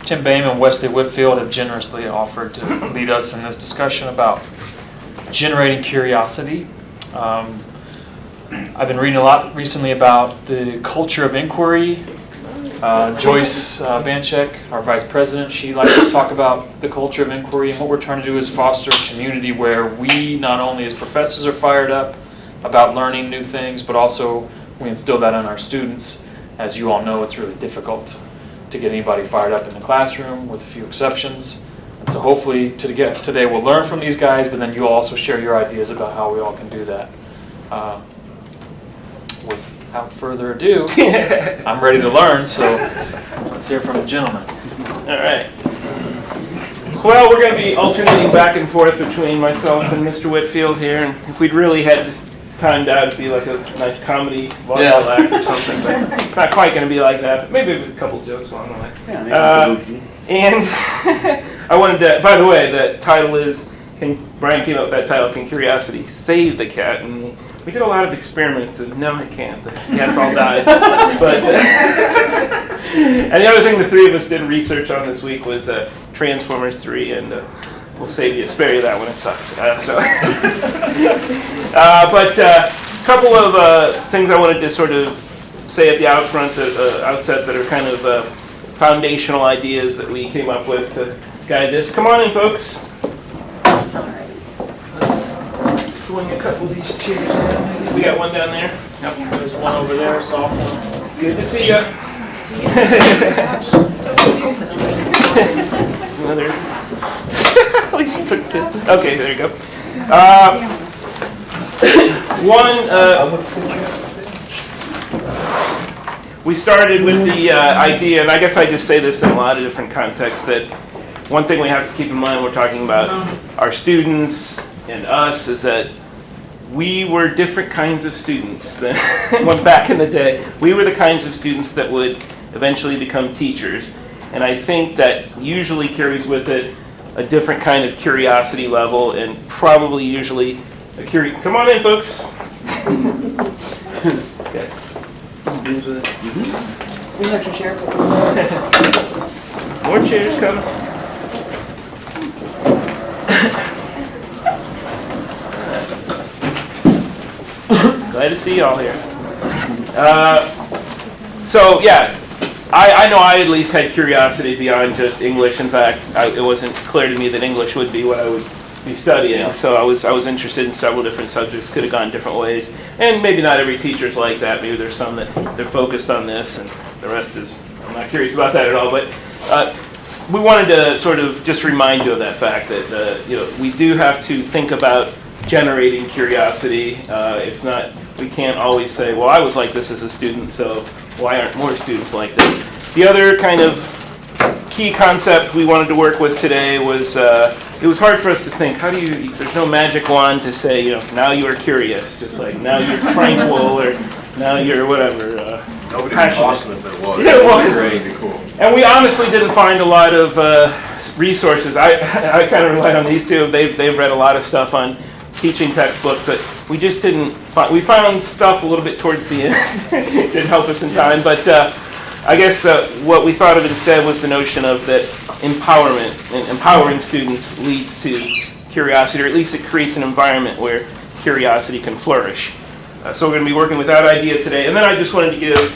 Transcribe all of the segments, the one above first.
Tim Boehm and Wesley Whitfield have generously offered to lead us in this discussion about generating curiosity. I've been reading a lot recently about the culture of inquiry. Joyce Banchek, our vice president, she likes to talk about the culture of inquiry, and what we're trying to do is foster a community where we not only as professors are fired up about learning new things, but also we instill that in our students. As you all know, it's really difficult to get anybody fired up in the classroom, with a few exceptions. And so hopefully today we'll learn from these guys, but then you'll also share your ideas about how we all can do that. Without further ado, I'm ready to learn, so let's hear from the gentleman. All right. Well, we're going to be alternating back and forth between myself and Mr. Whitfield here, and if we'd really had this timed out, it'd be like a nice comedy volleyball act or something, but it's not quite going to be like that, but maybe a couple jokes along the way. And I wanted to, by the way, the title is, Brian came up with that title, Can Curiosity Save the Cat? And we did a lot of experiments, and no, it can't. The cats all died. But and the other thing the three of us did research on this week was Transformers 3, and we'll spare you that when it sucks. But a couple of things I wanted to sort of say at the outset that are kind of foundational ideas that we came up with to guide this. Come on in, folks. That's all right. Let's swing a couple of these chairs down. Maybe. We got one down there. Yep. There's one over there, soft one. Good to see you. Another. At least took two. Okay, there you go. We started with the idea, and I guess I just say this in a lot of different contexts, that one thing we have to keep in mind when we're talking about our students and us is that we were different kinds of students than when back in the day. We were the kinds of students that would eventually become teachers, and I think that usually carries with it a different kind of curiosity level, and probably usually a come on in, folks. Okay. An extra chair for More chairs coming. Glad to see you all here. So yeah, I know I at least had curiosity beyond just English. In fact, it wasn't clear to me that English would be what I would be studying. So I was interested in several different subjects. Could have gone different ways, and maybe not every teacher's like that. Maybe there's some that they're focused on this, and the rest is I'm not curious about that at all. But we wanted to sort of just remind you of that fact that we do have to think about generating curiosity. It's not, we can't always say, well, I was like this as a student, so why aren't more students like this? The other kind of key concept we wanted to work with today was, it was hard for us to think, there's no magic wand to say, now you are curious, just like now you're tranquil, or now you're whatever. Nobody would be awesome if it was. Yeah, well, It'd be cool. And we honestly didn't find a lot of resources. I kind of relied on these two. They've read a lot of stuff on teaching textbooks, but we just didn't find, we found stuff a little bit towards the end. It didn't help us in time, but I guess what we thought of instead was the notion of that empowerment and empowering students leads to curiosity, or at least it creates an environment where curiosity can flourish. So we're going to be working with that idea today. And then I just wanted to give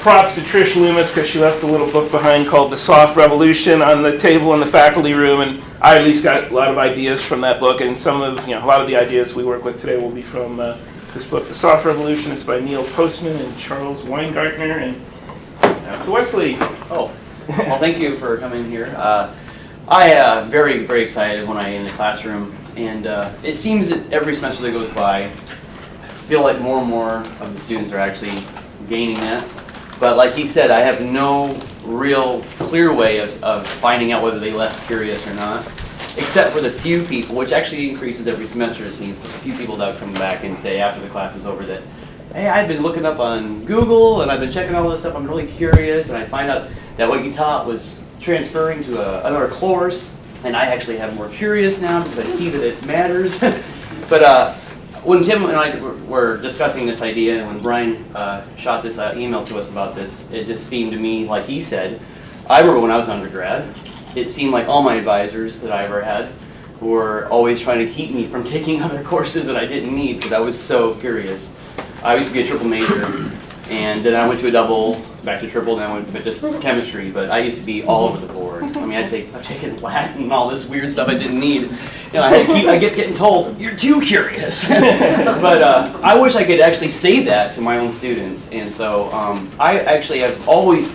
props to Trish Loomis, because she left a little book behind called The Soft Revolution on the table in the faculty room, and I at least got a lot of ideas from that book, and some of, a lot of the ideas we work with today will be from this book, The Soft Revolution. It's by Neil Postman and Charles Weingartner, and Wesley. Oh, well, thank you for coming here. I am very, very excited when I'm in the classroom, and it seems that every semester that goes by, I feel like more and more of the students are actually gaining that. But like he said, I have no real clear way of finding out whether they left curious or not, except for the few people, which actually increases every semester it seems, but the few people that come back and say after the class is over that, hey, I've been looking up on Google and I've been checking all this stuff, I'm really curious, and I find out that what you taught was transferring to another course, and I actually have more curious now because I see that it matters. But when Tim and I were discussing this idea, and when Brian shot this email to us about this, it just seemed to me, like he said, I remember when I was an undergrad, it seemed like all my advisors that I ever had were always trying to keep me from taking other courses that I didn't need because I was so curious. I used to be a triple major, and then I went to a double, back to triple, and then I went to just chemistry, but I used to be all over the board. I mean, I've taken Latin and all this weird stuff I didn't need. You know, I keep getting told, you're too curious. But I wish I could actually say that to my own students, and so I actually have always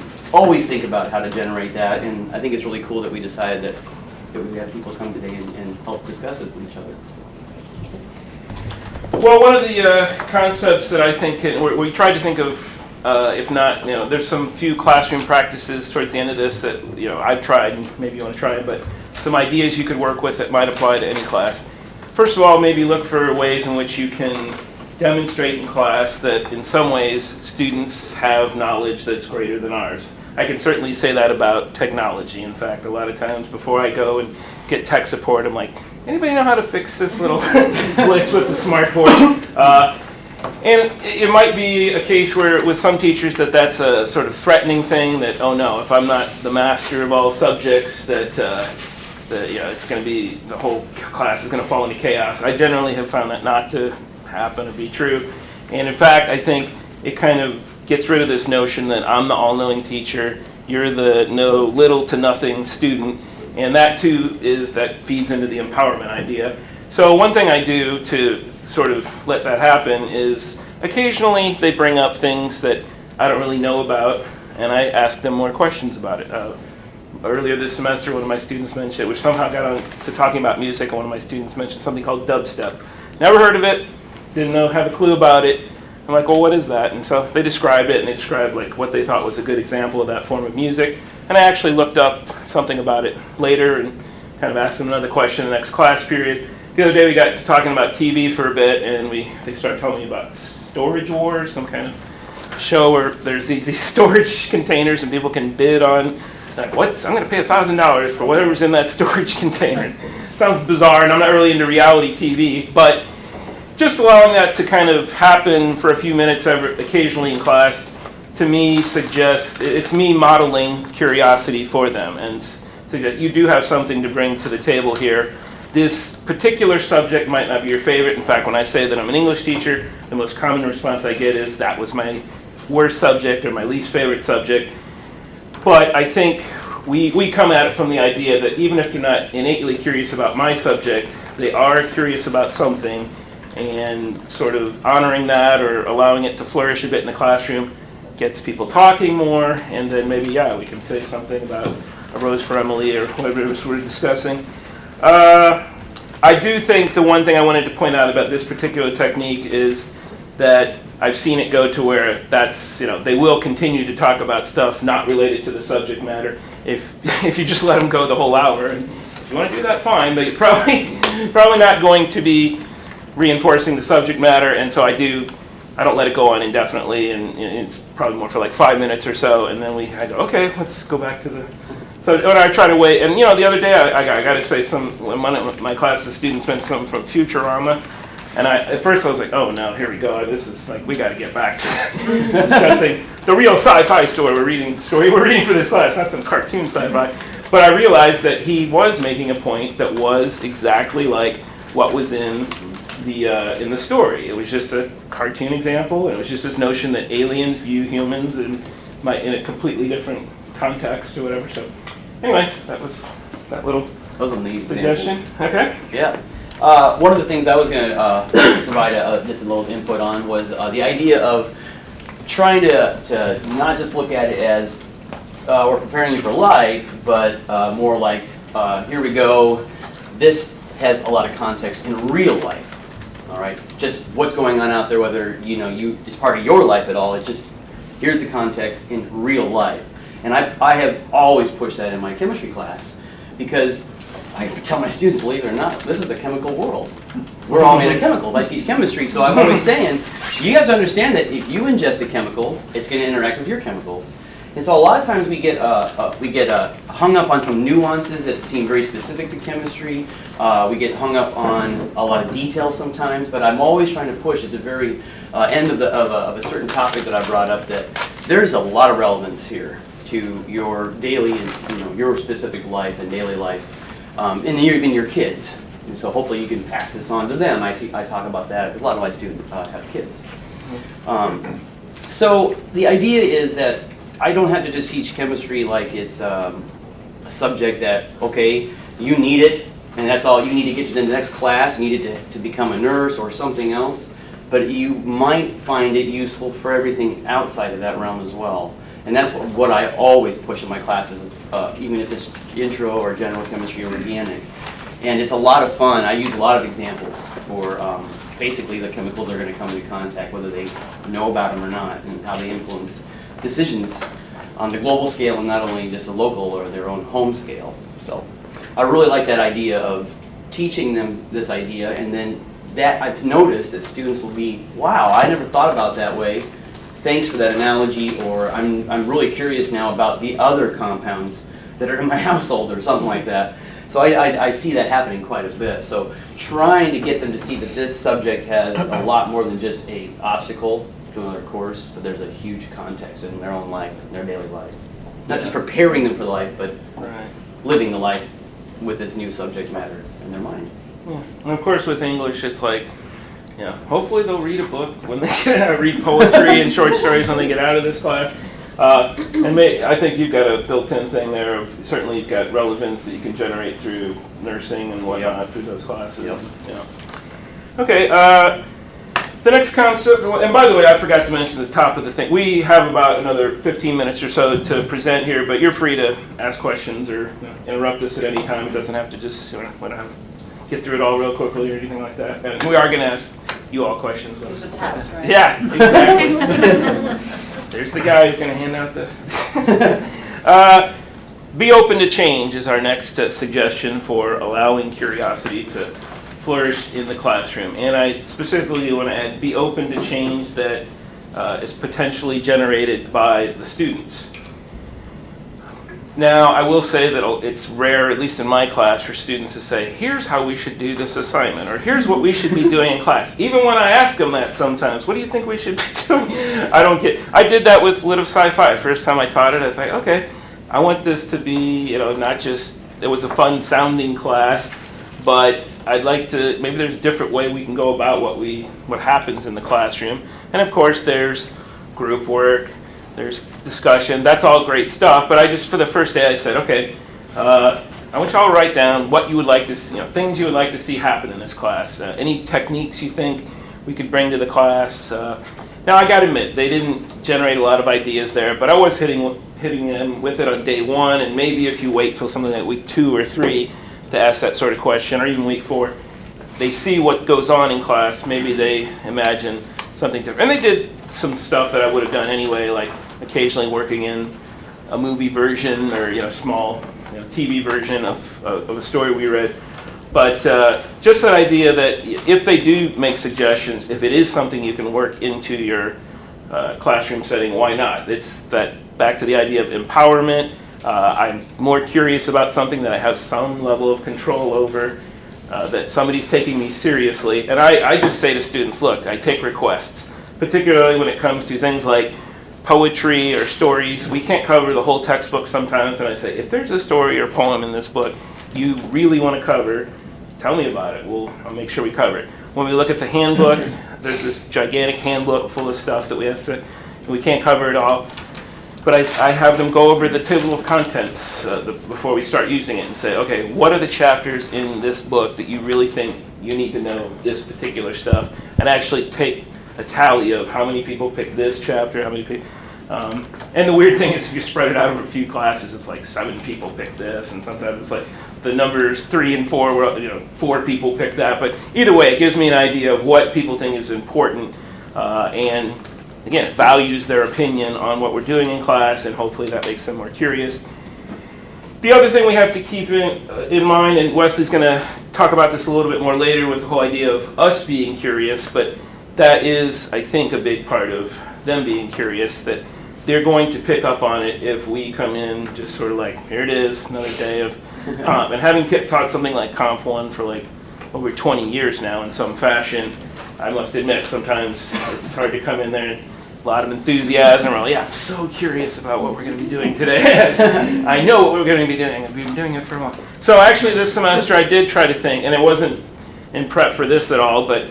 think about how to generate that, and I think it's really cool that we decided that we have people come today and help discuss it with each other. Well, one of the concepts that I think we tried to think of, if not, there's some few classroom practices towards the end of this that I've tried, and maybe you want to try it, but some ideas you could work with that might apply to any class. First of all, maybe look for ways in which you can demonstrate in class that in some ways students have knowledge that's greater than ours. I can certainly say that about technology. In fact, a lot of times before I go and get tech support, I'm like, anybody know how to fix this little glitch with the smart board? And it might be a case where with some teachers that's a sort of threatening thing that, oh no, if I'm not the master of all subjects, that it's going to be, the whole class is going to fall into chaos. I generally have found that not to happen or be true. And in fact, I think it kind of gets rid of this notion that I'm the all-knowing teacher, you're the know little to nothing student, and that too that feeds into the empowerment idea. So one thing I do to sort of let that happen is occasionally they bring up things that I don't really know about, and I ask them more questions about it. Earlier this semester, one of my students mentioned, which somehow got on to talking about music, and one of my students mentioned something called dubstep. Never heard of it, didn't have a clue about it. I'm like, well, what is that? And so they described it, and they described like what they thought was a good example of that form of music. And I actually looked up something about it later and kind of asked them another question in the next class period. The other day we got to talking about TV for a bit, and they started telling me about Storage Wars, some kind of show where there's these storage containers and people can bid on, like, I'm going to pay $1,000 for whatever's in that storage container. Sounds bizarre, and I'm not really into reality TV, but just allowing that to kind of happen for a few minutes occasionally in class, to me suggests, it's me modeling curiosity for them, and suggest you do have something to bring to the table here. This particular subject might not be your favorite. In fact, when I say that I'm an English teacher, the most common response I get is that was my worst subject or my least favorite subject. But I think we come at it from the idea that even if they're not innately curious about my subject, they are curious about something, and sort of honoring that or allowing it to flourish a bit in the classroom gets people talking more, and then maybe, we can say something about A Rose for Emily or whatever it was we're discussing. I do think the one thing I wanted to point out about this particular technique is that I've seen it go to where they will continue to talk about stuff not related to the subject matter if you just let them go the whole hour. And if you want to do that, fine, but you're probably not going to be reinforcing the subject matter, and so I don't let it go on indefinitely, and it's probably more for like 5 minutes or so, and then I go, okay, let's go back to the. So when I try to wait, and the other day I got to say one of my class, the students meant something from Futurama, and at first I was like, oh no, here we go. This is like, we got to get back to discussing the real sci-fi story we're reading for this class, not some cartoon sci-fi. But I realized that he was making a point that was exactly like what was in the story. It was just a cartoon example, and it was just this notion that aliens view humans in a completely different context or whatever. So anyway, that was that little suggestion. Okay. Yeah. One of the things I was going to provide just a little input on was the idea of trying to not just look at it as we're preparing you for life, but more like, here we go, this has a lot of context in real life. All right, just what's going on out there, whether it's part of your life at all. It's just, here's the context in real life. And I have always pushed that in my chemistry class, because I tell my students, believe it or not, this is a chemical world. We're all made of chemicals. I teach chemistry, so I'm always saying, you have to understand that if you ingest a chemical, it's going to interact with your chemicals. And so a lot of times we get hung up on some nuances that seem very specific to chemistry. We get hung up on a lot of details sometimes, but I'm always trying to push at the very end of a certain topic that I brought up that there's a lot of relevance here to your daily, your specific life and daily life, in your kids. And so hopefully you can pass this on to them. I talk about that because a lot of my students have kids. So the idea is that I don't have to just teach chemistry like it's a subject that, okay, you need it, and that's all you need to get to the next class, you need it to become a nurse or something else, but you might find it useful for everything outside of that realm as well. And that's what I always push in my classes, even if it's intro or general chemistry or organic. And it's a lot of fun. I use a lot of examples for basically the chemicals they're going to come into contact, whether they know about them or not, and how they influence decisions on the global scale and not only just a local or their own home scale. So I really like that idea of teaching them this idea, and then that I've noticed that students will be, wow, I never thought about that way. Thanks for that analogy, or I'm really curious now about the other compounds that are in my household or something like that. So I see that happening quite a bit. So trying to get them to see that this subject has a lot more than just a obstacle to another course, but there's a huge context in their own life, in their daily life. Not just preparing them for life, but living the life with this new subject matter in their mind. Yeah. And of course with English it's like, hopefully they'll read a book when they get out, read poetry and short stories when they get out of this class. I think you've got a built-in thing there of, certainly you've got relevance that you can generate through nursing and whatnot through those classes. Yep. Okay, the next concept, and by the way, I forgot to mention the top of the thing. We have about another 15 minutes or so to present here, but you're free to ask questions or interrupt us at any time. It doesn't have to just get through it all real quickly or anything like that. And we are going to ask you all questions. There's a test, right? Yeah, exactly. There's the guy who's going to hand out the... Be open to change is our next suggestion for allowing curiosity to flourish in the classroom. And I specifically want to add, be open to change that is potentially generated by the students. Now, I will say that it's rare, at least in my class, for students to say, here's how we should do this assignment, or here's what we should be doing in class. Even when I ask them that sometimes, what do you think we should be doing? I did that with Lit of Sci-Fi. First time I taught it, I was like, okay, I want this to be, not just, it was a fun sounding class, but I'd like to, maybe there's a different way we can go about what happens in the classroom. And of course, there's group work, there's discussion, that's all great stuff, but for the first day I said, okay, I want y'all to write down what you would like to see, things you would like to see happen in this class, any techniques you think we could bring to the class. Now I gotta admit, they didn't generate a lot of ideas there, but I was hitting them with it on day one, and maybe if you wait till something like week 2 or 3 to ask that sort of question, or even week 4, they see what goes on in class, maybe they imagine something different. And they did some stuff that I would have done anyway, like occasionally working in a movie version or small TV version of a story we read. But just that idea that if they do make suggestions, if it is something you can work into your classroom setting, why not? It's that back to the idea of empowerment. I'm more curious about something that I have some level of control over, that somebody's taking me seriously. And I just say to students, look, I take requests, particularly when it comes to things like poetry or stories. We can't cover the whole textbook sometimes, and I say, if there's a story or poem in this book you really want to cover, tell me about it. I'll make sure we cover it. When we look at the handbook, there's this gigantic handbook full of stuff that we can't cover it all. But I have them go over the table of contents before we start using it and say, okay, what are the chapters in this book that you really think you need to know this particular stuff, and actually take a tally of how many people picked this chapter, how many people. And the weird thing is, if you spread it out over a few classes, it's like 7 people picked this, and sometimes it's like the numbers 3 and 4 were 4 people picked that. But either way, it gives me an idea of what people think is important, and again, it values their opinion on what we're doing in class, and hopefully that makes them more curious. The other thing we have to keep in mind, and Wesley's going to talk about this a little bit more later with the whole idea of us being curious, but that is, I think, a big part of them being curious, that they're going to pick up on it if we come in just sort of like, here it is, another day of comp. And having taught something like Comp 1 for like over 20 years now in some fashion, I must admit sometimes it's hard to come in there a lot of enthusiasm. We're like, yeah, I'm so curious about what we're going to be doing today. I know what we're going to be doing. I've been doing it for a while. So actually this semester I did try to think, and it wasn't in prep for this at all, but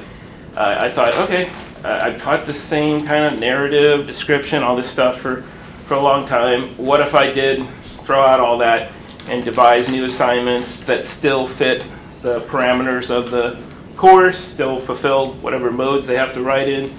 I thought, okay, I've taught the same kind of narrative, description, all this stuff for a long time. What if I did throw out all that and devise new assignments that still fit the parameters of the course, still fulfilled whatever modes they have to write in,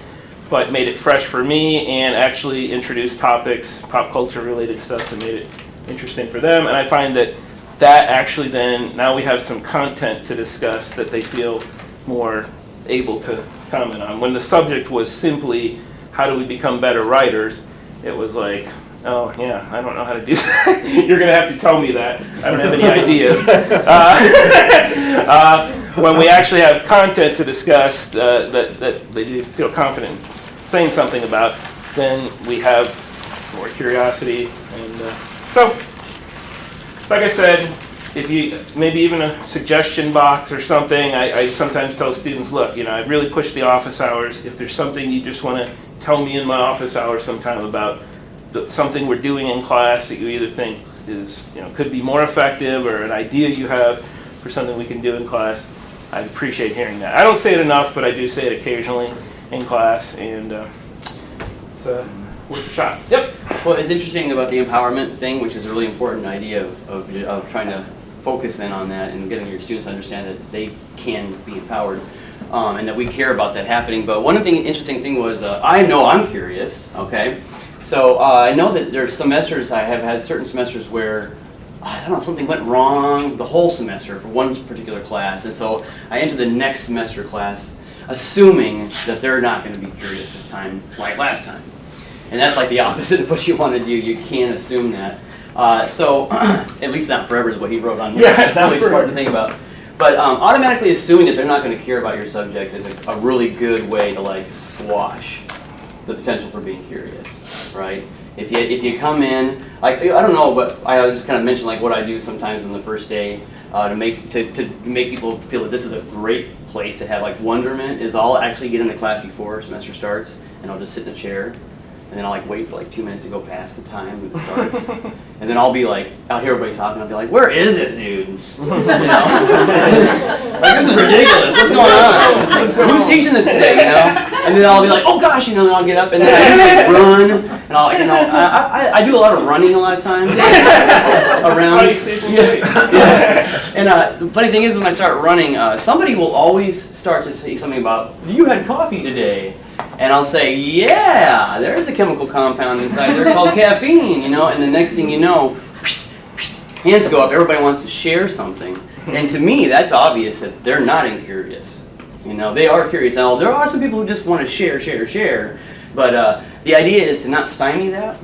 but made it fresh for me and actually introduced topics, pop culture related stuff that made it interesting for them. And I find that actually then, now we have some content to discuss that they feel more able to comment on. When the subject was simply, how do we become better writers, it was like, oh yeah, I don't know how to do that. You're going to have to tell me that. I don't have any ideas. When we actually have content to discuss that they do feel confident saying something about, then we have more curiosity. And so, like I said, if you, maybe even a suggestion box or something, I sometimes tell students, look, I really push the office hours. If there's something you just want to tell me in my office hours sometime about something we're doing in class that you either think is, could be more effective, or an idea you have for something we can do in class, I'd appreciate hearing that. I don't say it enough, but I do say it occasionally in class, and it's worth a shot. Yep. Well, it's interesting about the empowerment thing, which is a really important idea of trying to focus in on that and getting your students to understand that they can be empowered, and that we care about that happening. But one of the interesting thing was, I know I'm curious, okay? So I know that there's semesters, I have had certain semesters where, I don't know, something went wrong the whole semester for one particular class. And so I enter the next semester class assuming that they're not going to be curious this time like last time. And that's like the opposite of what you want to do. You can't assume that. So, at least not forever is what he wrote on here. Yeah, not really forever. smart to think about. But automatically assuming that they're not going to care about your subject is a really good way to like squash the potential for being curious, right? If you come in, like, I don't know, but I just kind of mention like what I do sometimes on the first day to make people feel that this is a great place to have like wonderment. Is I'll actually get into class before semester starts, and I'll just sit in a chair. And then I'll like wait for like 2 minutes to go past the time it starts. And then I'll hear everybody talking, I'll be like, where is this dude? Like, this is ridiculous, what's going on? Who's teaching this today, And then I'll be like, oh gosh, and I'll get up and then I just like run. And I do a lot of running a lot of times around. And the funny thing is when I start running, somebody will always start to say something about, you had coffee today. And I'll say, yeah, there's a chemical compound inside there called caffeine, And the next thing you know, hands go up, everybody wants to share something. And to me, that's obvious that they're not incurious. They are curious. Now, there are some people who just want to share. But the idea is to not stymie that.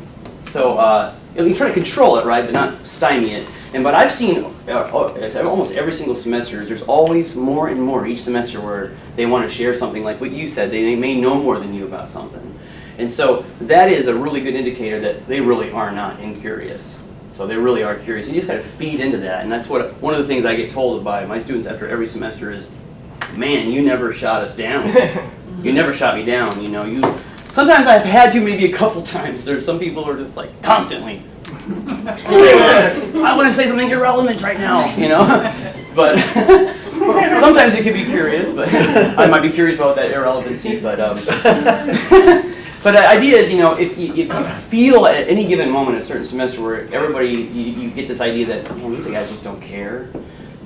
So you try to control it, right, but not stymie it. But I've seen almost every single semester, there's always more and more each semester where they want to share something like what you said. They may know more than you about something. And so that is a really good indicator that they really are not incurious. So they really are curious. You just got to feed into that. And that's what one of the things I get told by my students after every semester is, man, you never shot us down. You never shot me down. Sometimes I've had to, maybe a couple times. There's some people who are just like constantly. I want to say something irrelevant right now, But sometimes it can be curious, but I might be curious about that irrelevancy. But but the idea is, if you feel at any given moment in a certain semester where everybody, you get this idea that, man, these guys just don't care.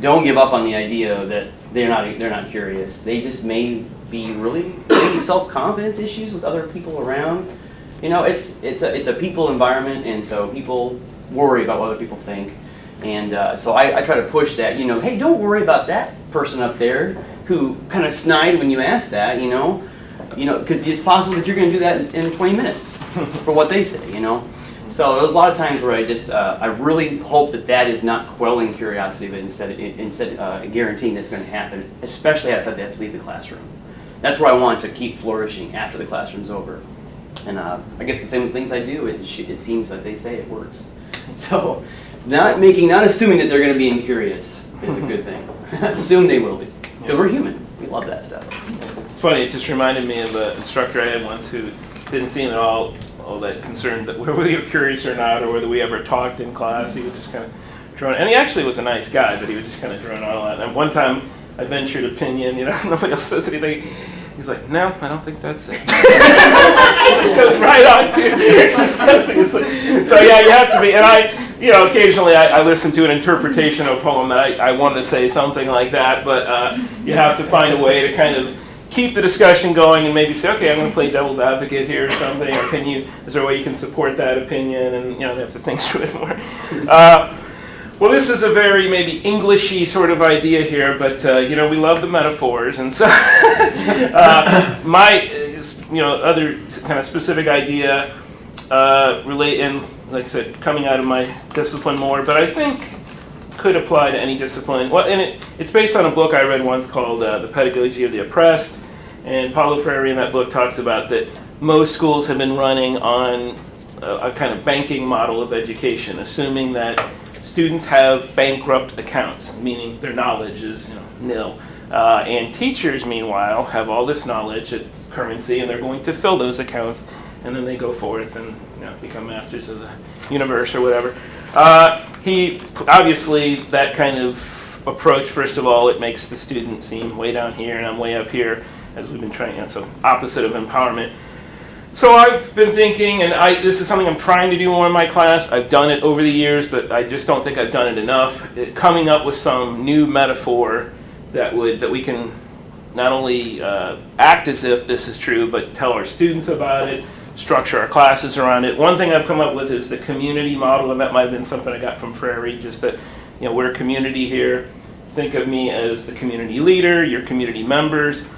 Don't give up on the idea that they're not curious. They just may be really self-confidence issues with other people around. It's a people environment, and so people worry about what other people think. And so I try to push that, hey, don't worry about that person up there who kind of snide when you ask that, because it's possible that you're going to do that in 20 minutes for what they say, So there's a lot of times where I really hope that is not quelling curiosity, but instead guaranteeing that's going to happen, especially as they have to leave the classroom. That's where I want to keep flourishing after the classroom's over. And I guess the things I do, it seems like they say it works. So not assuming that they're going to be incurious is a good thing. Assume they will be. Because we're human. We love that stuff. It's funny, it just reminded me of an instructor I had once who didn't seem at all that concerned that whether we were curious or not, or whether we ever talked in class. He would just kind of drone, and he actually was a nice guy, but he would just kind of drone on a lot. And one time, I ventured opinion, nobody else says anything. He's like, no, I don't think that's it. He just goes right on to discussing. So yeah, you have to be, and occasionally I listen to an interpretation of a poem that I want to say something like that, but you have to find a way to kind of keep the discussion going and maybe say, okay, I'm going to play devil's advocate here or something, or is there a way you can support that opinion, and they have to think through it more. Well, this is a very maybe Englishy sort of idea here, but we love the metaphors, and so my other kind of specific idea relate, and like I said, coming out of my discipline more, but I think could apply to any discipline. Well, and it's based on a book I read once called The Pedagogy of the Oppressed, and Paulo Freire in that book talks about that most schools have been running on a kind of banking model of education, assuming that students have bankrupt accounts, meaning their knowledge is nil. And teachers, meanwhile, have all this knowledge, it's currency, and they're going to fill those accounts, and then they go forth and become masters of the universe or whatever. He obviously, that kind of approach, first of all, it makes the student seem way down here and I'm way up here, as we've been trying, so opposite of empowerment. So I've been thinking, and this is something I'm trying to do more in my class. I've done it over the years, but I just don't think I've done it enough. Coming up with some new metaphor that we can not only act as if this is true, but tell our students about it, structure our classes around it. One thing I've come up with is the community model, and that might have been something I got from Freire, just that we're a community here. Think of me as the community leader, your community members.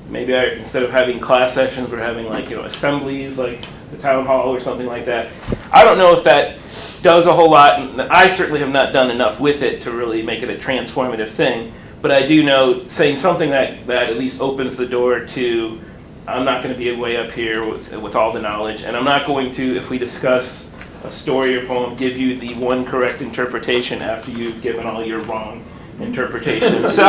Maybe instead of having class sessions, we're having assemblies like the town hall or something like that. I don't know if that does a whole lot, and I certainly have not done enough with it to really make it a transformative thing, but I do know saying something that at least opens the door to, I'm not going to be way up here with all the knowledge, and I'm not going to, if we discuss a story or poem, give you the one correct interpretation after you've given all your wrong interpretations. So,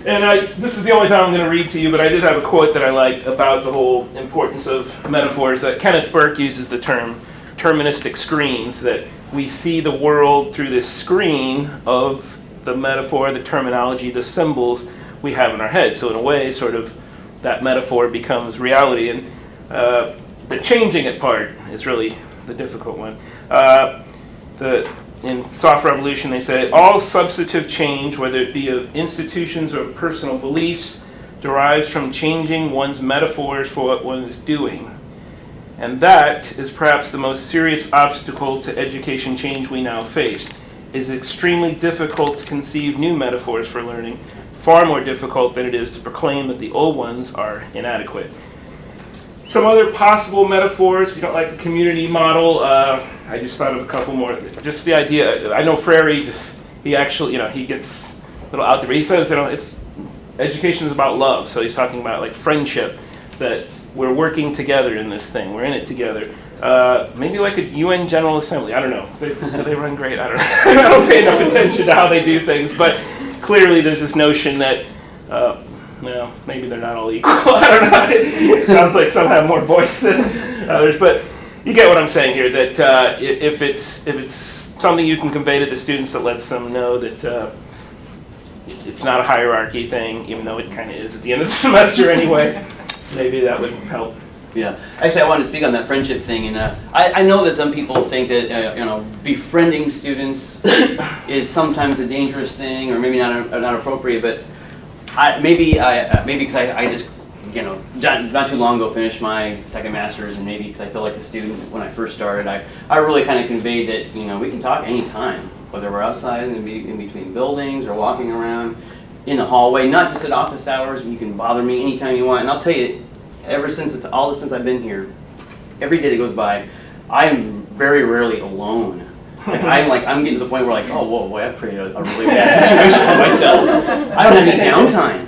this is the only time I'm going to read to you, but I did have a quote that I liked about the whole importance of metaphors. That Kenneth Burke uses the term terministic screens, that we see the world through this screen of the metaphor, the terminology, the symbols we have in our head. So in a way, sort of that metaphor becomes reality, and the changing it part is really the difficult one. In Soft Revolution, they say, all substantive change, whether it be of institutions or personal beliefs, derives from changing one's metaphors for what one is doing. And that is perhaps the most serious obstacle to education change we now face. It is extremely difficult to conceive new metaphors for learning, far more difficult than it is to proclaim that the old ones are inadequate. Some other possible metaphors, if you don't like the community model, I just thought of a couple more. Just the idea, I know Freire, he gets a little out there, but he says, education is about love, so he's talking about like friendship, that we're working together in this thing, we're in it together. Maybe like a UN General Assembly, I don't know. Do they run great? I don't know. I don't pay enough attention to how they do things, but clearly there's this notion that maybe they're not all equal. I don't know. It sounds like some have more voice than others, but you get what I'm saying here. That if it's something you can convey to the students that lets them know that it's not a hierarchy thing, even though it kind of is at the end of the semester anyway, maybe that would help. Yeah, actually, I wanted to speak on that friendship thing, and I know that some people think that befriending students is sometimes a dangerous thing, or maybe not appropriate, but. Maybe because I just, not too long ago finished my second master's, and maybe because I feel like a student when I first started, I really kind of conveyed that, we can talk anytime, whether we're outside in between buildings or walking around in the hallway, not just at office hours. You can bother me anytime you want, and I'll tell you, since I've been here, every day that goes by, I am very rarely alone. I'm getting to the point where oh, whoa, boy, I've created a really bad situation for myself. I don't have any downtime.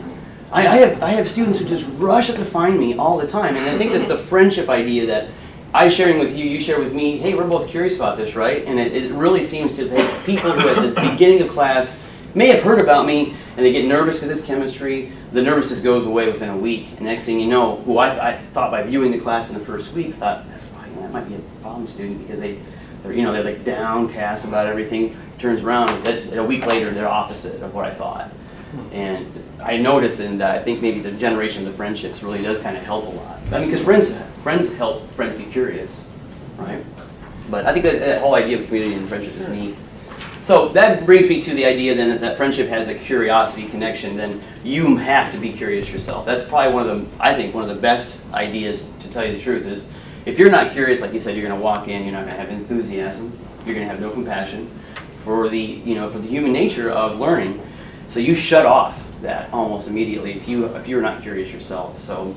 I have students who just rush up to find me all the time, and I think that's the friendship idea that I'm sharing with you, you share with me. Hey, we're both curious about this, right? And it really seems to take people who at the beginning of class may have heard about me, and they get nervous because it's chemistry. The nervousness goes away within a week, and next thing you know, who I thought by viewing the class in the first week, thought that might be a problem student because they're like downcast about everything. Turns around, a week later, they're opposite of what I thought. And I noticed, and I think maybe the generation of the friendships really does kind of help a lot. I mean, because friends help friends be curious, right? But I think that whole idea of community and friendship is neat. So that brings me to the idea then that friendship has a curiosity connection. Then you have to be curious yourself. That's probably one of the best ideas, to tell you the truth, is if you're not curious, like you said, you're going to walk in, you're not going to have enthusiasm, you're going to have no compassion for the human nature of learning. So you shut off that almost immediately if you're not curious yourself. So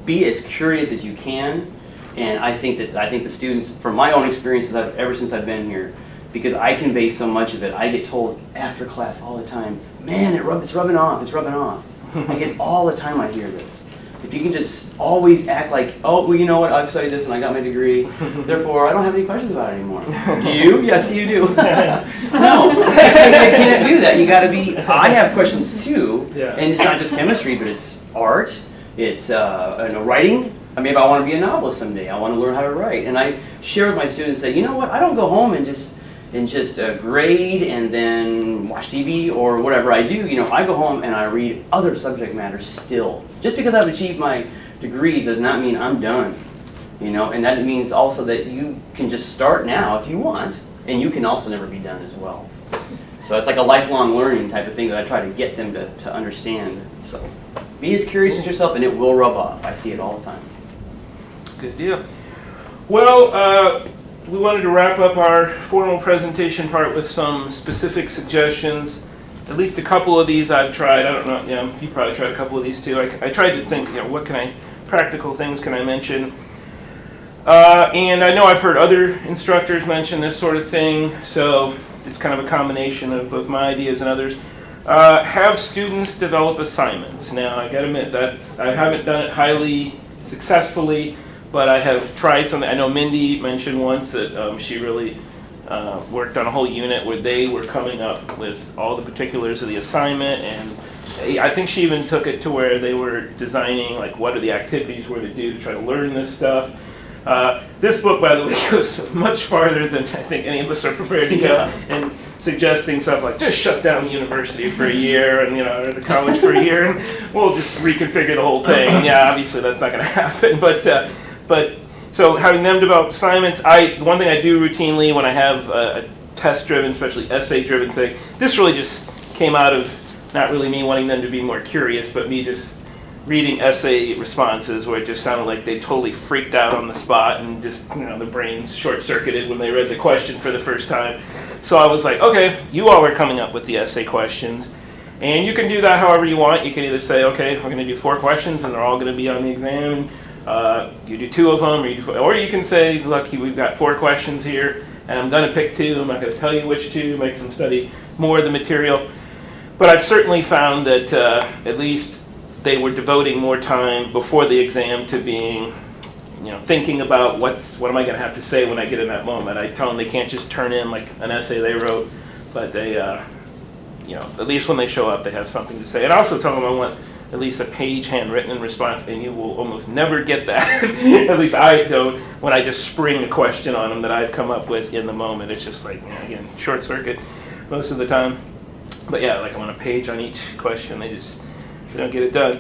be as curious as you can, and I think the students, from my own experiences ever since I've been here, because I convey so much of it, I get told after class all the time, man, it's rubbing off. I get all the time I hear this. If you can just always act like, oh, well, you know what, I've studied this and I got my degree, therefore I don't have any questions about it anymore. Do you? Yes, you do. No, you can't do that. You got to be, I have questions too, and it's not just chemistry, but it's art, it's writing. Maybe I want to be a novelist someday. I want to learn how to write. And I share with my students that, you know what, I don't go home and just grade and then watch TV or whatever I do. I go home and I read other subject matter still. Just because I've achieved my degrees does not mean I'm done. And that means also that you can just start now if you want, and you can also never be done as well. So it's like a lifelong learning type of thing that I try to get them to understand. So be as curious as yourself, and it will rub off. I see it all the time. Good deal. Well, we wanted to wrap up our formal presentation part with some specific suggestions. At least a couple of these I've tried. I don't know, you probably tried a couple of these too. I tried to think, what practical things can I mention? And I know I've heard other instructors mention this sort of thing, so it's kind of a combination of both my ideas and others. Have students develop assignments. Now, I gotta admit, I haven't done it highly successfully, but I have tried something. I know Mindy mentioned once that she really worked on a whole unit where they were coming up with all the particulars of the assignment, and I think she even took it to where they were designing, like, what are the activities we're to do to try to learn this stuff. This book, by the way, goes much farther than I think any of us are prepared to go, and suggesting stuff like just shut down the university for a year, and or the college for a year, and we'll just reconfigure the whole thing. Yeah, obviously that's not going to happen, but so having them develop assignments, one thing I do routinely when I have a test-driven, especially essay-driven thing, this really just came out of not really me wanting them to be more curious, but me just reading essay responses where it just sounded like they totally freaked out on the spot and just, the brains short-circuited when they read the question for the first time. So I was like, okay, you all are coming up with the essay questions, and you can do that however you want. You can either say, okay, we're going to do 4 questions and they're all going to be on the exam. You do 2 of them, or you can say, look, we've got 4 questions here, and I'm going to pick 2. I'm not going to tell you which 2, make them study more of the material. But I've certainly found that at least they were devoting more time before the exam to being, thinking about what am I going to have to say when I get in that moment. I tell them they can't just turn in like an essay they wrote, but they, at least when they show up, they have something to say. And I also tell them I want at least a page handwritten in response, and you will almost never get that. At least I don't, when I just spring a question on them that I've come up with in the moment. It's just like, again, short circuit most of the time. But yeah, like I want a page on each question. They don't get it done.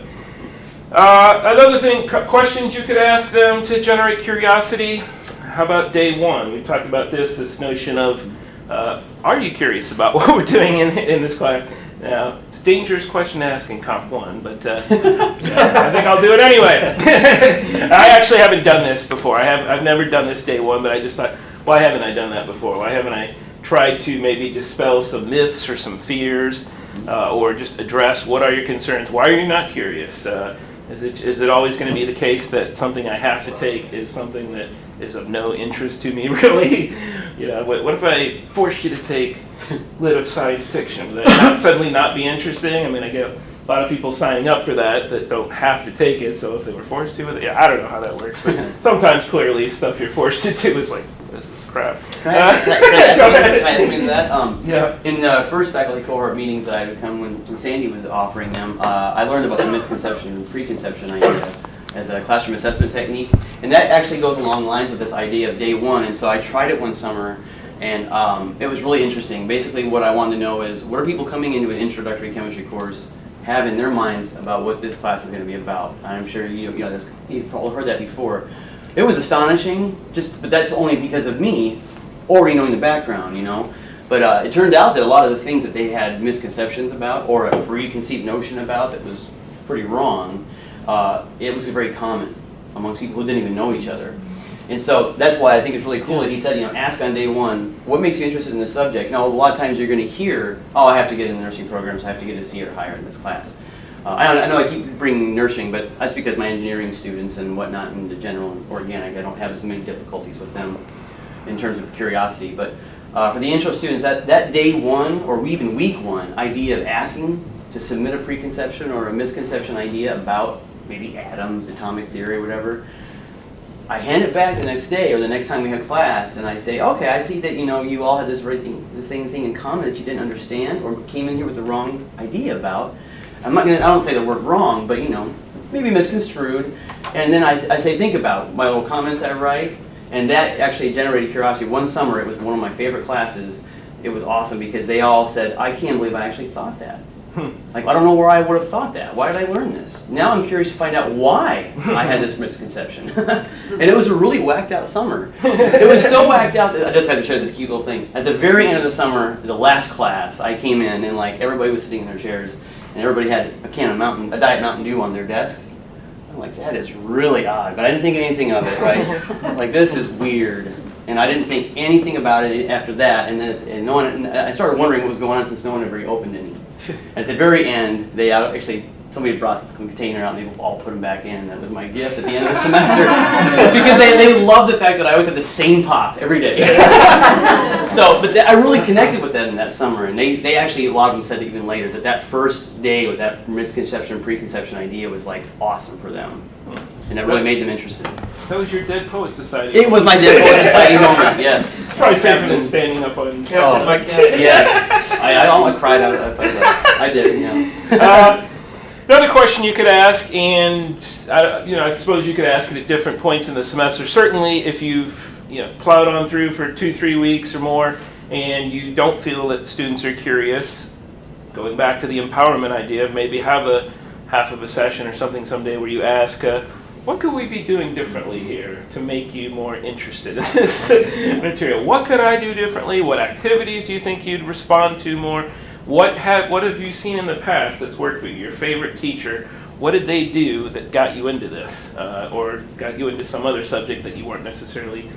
Another thing, questions you could ask them to generate curiosity. How about day 1? We talked about this notion of, are you curious about what we're doing in this class? Now, it's a dangerous question to ask in Comp 1, but I think I'll do it anyway. I actually haven't done this before. I've never done this day 1, but I just thought, why haven't I done that before? Why haven't I tried to maybe dispel some myths or some fears, or just address what are your concerns? Why are you not curious? Is it always going to be the case that something I have to take is something that is of no interest to me, really? What if I forced you to take lit of science fiction? Would that suddenly not be interesting? I mean, I get a lot of people signing up for that don't have to take it, so if they were forced to, I don't know how that works, but sometimes clearly stuff you're forced to do is like, this is crap. Can I ask me to that? Yeah. In the first faculty cohort meetings that I would come when Sandy was offering them, I learned about the misconception and preconception idea as a classroom assessment technique. And that actually goes along lines with this idea of day one. And so I tried it one summer, and it was really interesting. Basically, what I wanted to know is, what are people coming into an introductory chemistry course have in their minds about what this class is going to be about? I'm sure you've all heard that before. It was astonishing, but that's only because of me already knowing the background, But it turned out that a lot of the things that they had misconceptions about or a preconceived notion about that was pretty wrong, it was very common amongst people who didn't even know each other. And so that's why I think it's really cool that he said, ask on day one, what makes you interested in this subject? Now, a lot of times you're going to hear, oh, I have to get in the nursing programs, I have to get a C or higher in this class. I know I keep bringing nursing, but that's because my engineering students and whatnot and the general and organic, I don't have as many difficulties with them in terms of curiosity. But for the intro students, that day one or even week one idea of asking to submit a preconception or a misconception idea about maybe atoms, atomic theory, or whatever, I hand it back the next day or the next time we have class, and I say, okay, I see that you all had the same thing in common that you didn't understand or came in here with the wrong idea about. I don't say the word wrong, but maybe misconstrued. And then I say, think about my little comments I write, and that actually generated curiosity. One summer, it was one of my favorite classes. It was awesome because they all said, I can't believe I actually thought that. Like, I don't know where I would have thought that. Why did I learn this? Now I'm curious to find out why I had this misconception. And it was a really whacked out summer. It was so whacked out that I just had to share this cute little thing. At the very end of the summer, the last class, I came in and everybody was sitting in their chairs and everybody had a Diet Mountain Dew on their desk. I'm like, that is really odd, but I didn't think anything of it, right? Like, this is weird. And I didn't think anything about it after that, and I started wondering what was going on since no one ever opened any. At the very end, somebody brought the container out and they all put them back in. That was my gift at the end of the semester. Because they loved the fact that I always had the same pop every day. But I really connected with them that summer, and they actually, a lot of them said even later, that first day with that misconception, preconception idea was awesome for them. And that really made them interested. That was your Dead Poet Society. It was my Dead Poet Society moment, yes. Probably safer than standing up on Captain Mike. Yes. I almost cried out. I did, yeah. Another question you could ask, and I suppose you could ask it at different points in the semester. Certainly, if you've plowed on through for 2-3 weeks or more, and you don't feel that students are curious, going back to the empowerment idea of maybe have a half of a session or something someday where you ask, what could we be doing differently here to make you more interested in this material? What could I do differently? What activities do you think you'd respond to more? What have you seen in the past that's worked for you? Your favorite teacher, what did they do that got you into this? Or got you into some other subject that you weren't necessarily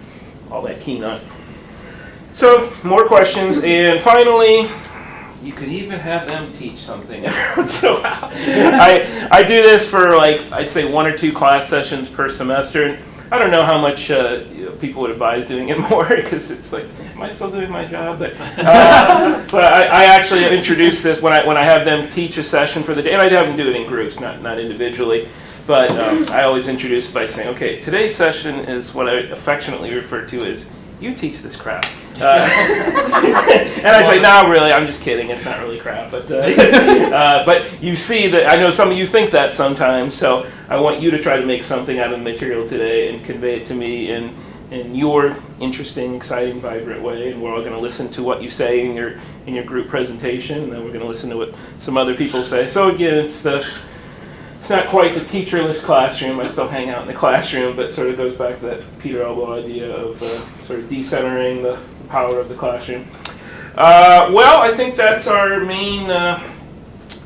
all that keen on? So, more questions. And finally, you could even have them teach something every once in a while. I do this for I'd say 1 or 2 class sessions per semester. I don't know how much people would advise doing it more because it's am I still doing my job? But I actually introduce this when I have them teach a session for the day, and I have them do it in groups, not individually. But I always introduce by saying, okay, today's session is what I affectionately refer to as, you teach this crap. And I say, no, really, I'm just kidding. It's not really crap. But you see that, I know some of you think that sometimes, so I want you to try to make something out of the material today and convey it to me in your interesting, exciting, vibrant way. And we're all going to listen to what you say in your group presentation, and then we're going to listen to what some other people say. So again, it's not quite the teacherless classroom. I still hang out in the classroom, but sort of goes back to that Peter Elbow idea of sort of decentering the power of the classroom. Well, I think that's our main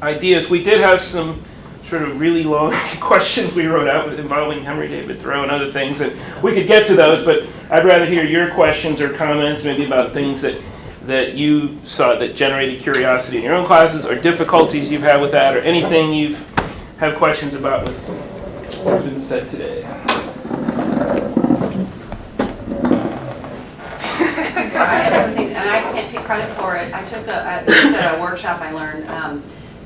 ideas. We did have some sort of really long questions we wrote out involving Henry David Thoreau and other things, and we could get to those, but I'd rather hear your questions or comments maybe about things that you saw that generated curiosity in your own classes, or difficulties you've had with that, or anything you've have questions about what's been said today. I have something, and I can't take credit for it. I took a workshop I learned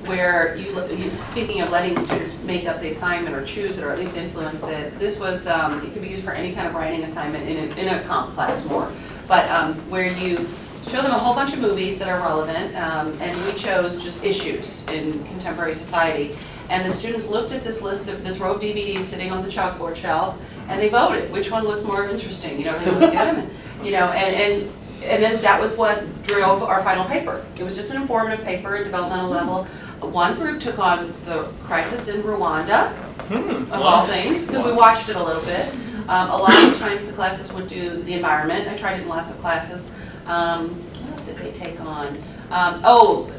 where you speaking of letting students make up the assignment or choose it or at least influence it. This was it could be used for any kind of writing assignment in a comp class more. but where you show them a whole bunch of movies that are relevant, and we chose just issues in contemporary society. And the students looked at this list of, this row of DVDs sitting on the chalkboard shelf, and they voted, which one looks more interesting, you know, they looked at them, and, you know, and then that was what drove our final paper. It was just an informative paper at developmental level. One group took on the crisis in Rwanda, of all things, because we watched it a little bit. A lot of times the classes would do the environment. I tried it in lots of classes. What else did they take on?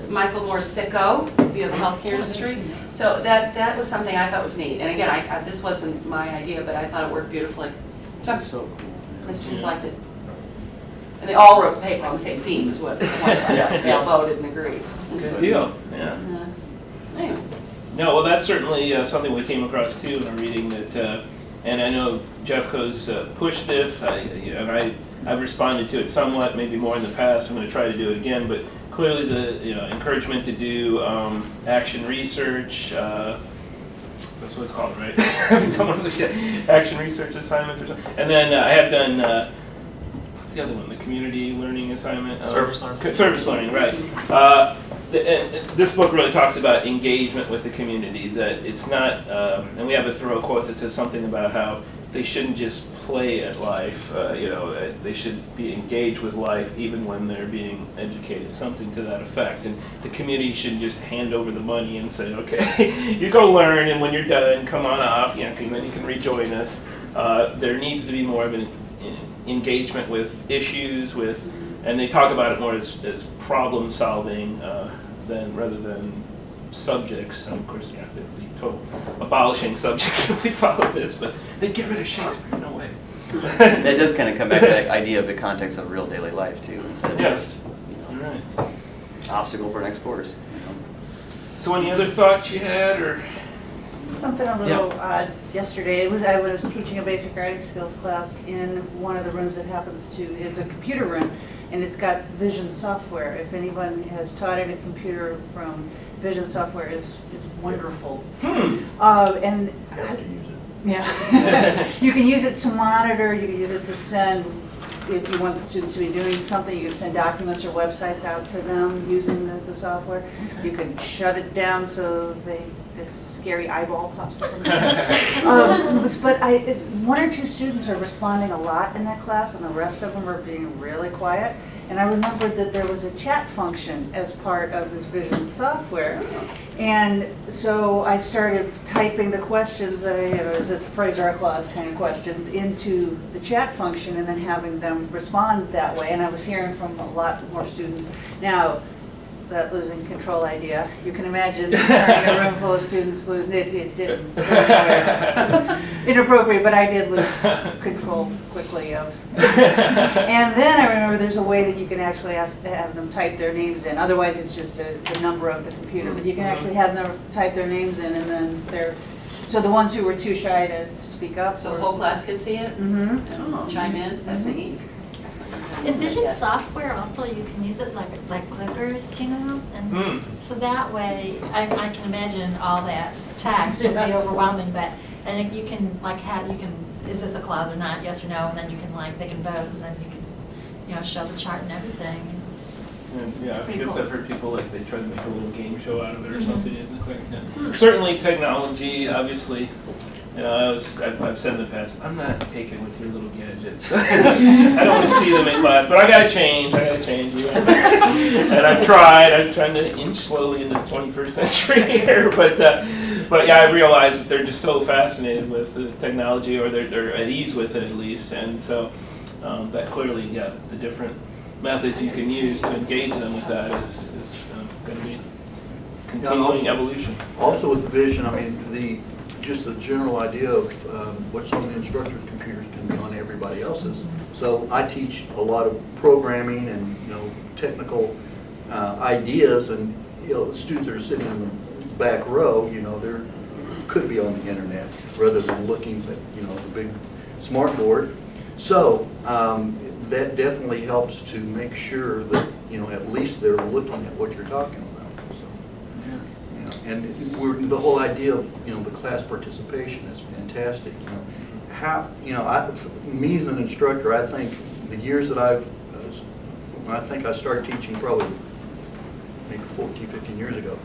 Michael Moore's Sicko, the healthcare industry. So that was something I thought was neat. And again, this wasn't my idea, but I thought it worked beautifully. So cool. the students liked it. And they all wrote a paper on the same theme is what the point was. They all voted and agreed. Good deal, yeah. Anyway. No, well, that's certainly something we came across too in our reading that, and I know Jeffco's pushed this, I've responded to it somewhat, maybe more in the past. I'm going to try to do it again, but clearly the encouragement to do action research. That's what it's called, right? I haven't done one of those yet. Action research assignments or something. And then I have done what's the other one? The community learning assignment. Service learning. Service learning, right? This book really talks about engagement with the community. That it's not, and we have a thorough quote that says something about how they shouldn't just play at life. They should be engaged with life even when they're being educated. Something to that effect. And the community shouldn't just hand over the money and say, "Okay, you go learn, and when you're done, come on off. And then you can rejoin us." There needs to be more of an engagement with issues, and they talk about it more as problem solving rather than subjects. And of course, they'd be total abolishing subjects if we follow this, but they'd get rid of Shakespeare, no way. That does kind of come back to that idea of the context of real daily life too, instead of just Right. obstacle for next course. So any other thoughts you had, or? Something a little odd yesterday. I was teaching a basic writing skills class in one of the rooms that happens to, it's a computer room, and it's got Vision software. If anyone has taught in a computer room, Vision software is wonderful. And yeah, you can use it to monitor, you can use it to send, if you want the students to be doing something, you can send documents or websites out to them using the software. You can shut it down so this scary eyeball pops up. But one or two students are responding a lot in that class, and the rest of them are being really quiet. And I remembered that there was a chat function as part of this Vision software. And so I started typing the questions that as this phrase or a clause kind of questions into the chat function and then having them respond that way. And I was hearing from a lot more students. Now, that losing control idea, you can imagine having a room full of students losing it didn't. Inappropriate, but I did lose control quickly of. And then I remember there's a way that you can actually have them type their names in. Otherwise, it's just the number of the computer. But you can actually have them type their names in, and then so the ones who were too shy to speak up. So the whole class can see it? Mm-hmm. Chime in? That's neat. In Vision software also, you can use it like clickers, and so that way, I can imagine all that text would be overwhelming, but I think you can is this a clause or not, yes or no, and then you can they can vote, and then you can, show the chart and everything. And, I guess I've heard people they try to make a little game show out of it or something, isn't it? Yeah. Certainly technology, obviously. I've said in the past, I'm not taken with your little gadgets. I don't want to see them in class, but I gotta change you. And I'm trying to inch slowly into the 21st century here, but yeah, I realize that they're just so fascinated with the technology, or they're at ease with it at least, and so that clearly, the different methods you can use to engage them with that is going to be continuing evolution. Also with Vision, just the general idea of what's on the instructor's computers can be on everybody else's. So I teach a lot of programming and technical ideas, and the students that are sitting in the back row, they could be on the internet rather than looking at the big smart board. So that definitely helps to make sure that at least they're looking at what you're talking about. And the whole idea of the class participation is fantastic. Me as an instructor, I think the years that I've I think I started teaching probably maybe 14, 15 years ago,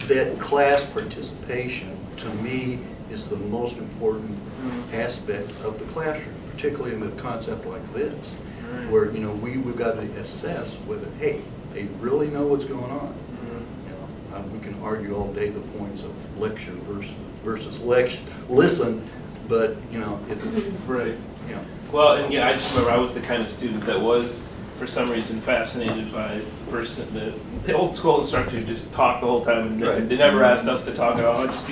that class participation, to me, is the most important aspect of the classroom, particularly in a concept like this, where, you know, we've got to assess whether, hey, they really know what's going on. You know, we can argue all day the points of lecture versus listen, but, you know, it's, Right. you know. Well, and yeah, I just remember I was the kind of student that was, for some reason, fascinated by the old school instructor who just talked the whole time, and Right. they never asked us to talk at all. Just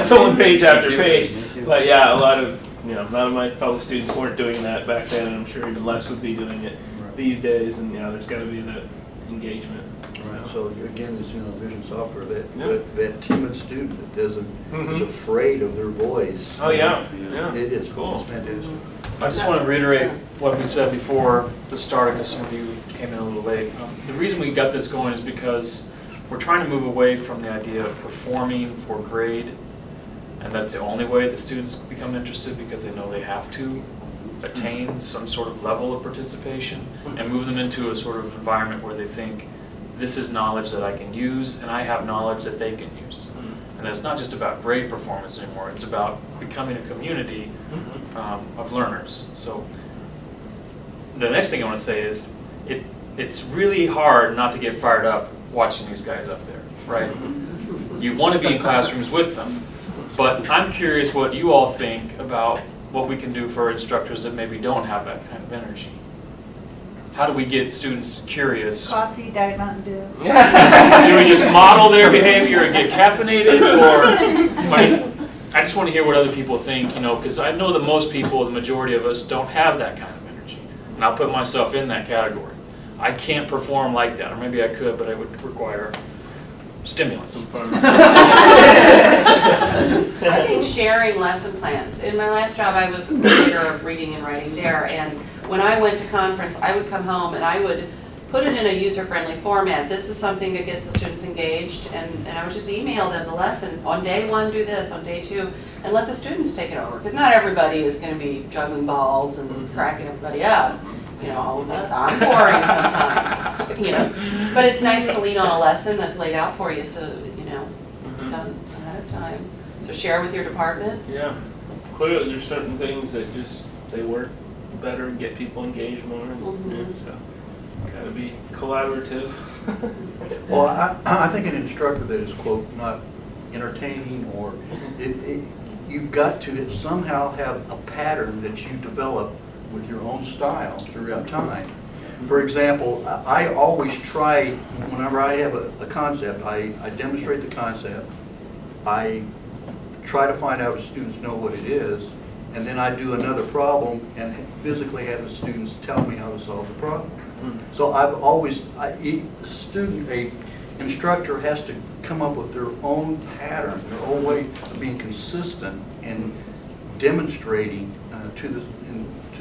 filling page after page. Me too. But yeah, a lot of my fellow students weren't doing that back then, and I'm sure even less would be doing it Right. these days. And there's got to be that engagement. Right, so again, this, you know, vision software, Yeah. that timid student that doesn't, is Mhm. afraid of their voice. Oh yeah, yeah. It's Cool. It's fantastic. I just want to reiterate what we said before the start, because some of you came in a little late. The reason we got this going is because we're trying to move away from the idea of performing for grade, and that's the only way that students become interested, because they know they have to attain some sort of level of participation, and move them into a sort of environment where they think, this is knowledge that I can use, and I have knowledge that they can use. And it's not just about grade performance anymore, it's about becoming a community of learners. So the next thing I want to say is it's really hard not to get fired up watching these guys up there, right? You want to be in classrooms with them, but I'm curious what you all think about what we can do for instructors that maybe don't have that kind of energy. How do we get students curious? Coffee, Diet Mountain Dew. Do we just model their behavior and get caffeinated, or I just want to hear what other people think, because I know that most people, the majority of us, don't have that kind of energy. And I'll put myself in that category. I can't perform like that, or maybe I could, but it would require stimulants. I think sharing lesson plans. In my last job, I was the leader of reading and writing there, and when I went to conference, I would come home and I would put it in a user-friendly format. This is something that gets the students engaged, and I would just email them the lesson. On day 1, do this, on day 2, and let the students take it over. Because not everybody is going to be juggling balls and cracking everybody up. I'm boring sometimes. But it's nice to lean on a lesson that's laid out for you, so, it's done ahead of time. So share with your department. Yeah, clearly there's certain things that just, they work better and get people engaged more, and so gotta be collaborative. Well, I think an instructor that is, quote, not entertaining, or you've got to somehow have a pattern that you develop with your own style throughout time. For example, I always try, whenever I have a concept, I demonstrate the concept, I try to find out if students know what it is, and then I do another problem and physically have the students tell me how to solve the problem. So I've always, an instructor has to come up with their own pattern, their own way of being consistent and demonstrating to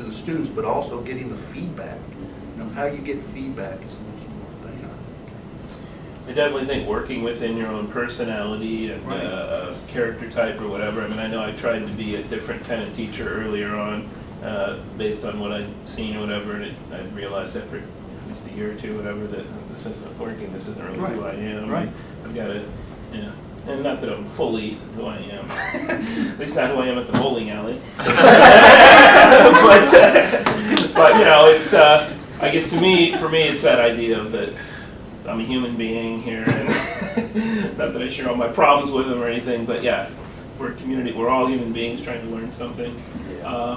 the students, but also getting the feedback. How you get feedback is the most important thing. I definitely think working within your own personality and character type or whatever. I mean, I know I tried to be a different kind of teacher earlier on, based on what I'd seen or whatever, and I realized after at least a year or two, whatever, that this isn't working. This isn't really who I am. Right. I've got to, and not that I'm fully who I am, at least not who I am at the bowling alley. but it's. I guess for me, it's that idea of that I'm a human being here, and not that I share all my problems with them or anything, but yeah, we're a community. We're all human beings trying to learn something.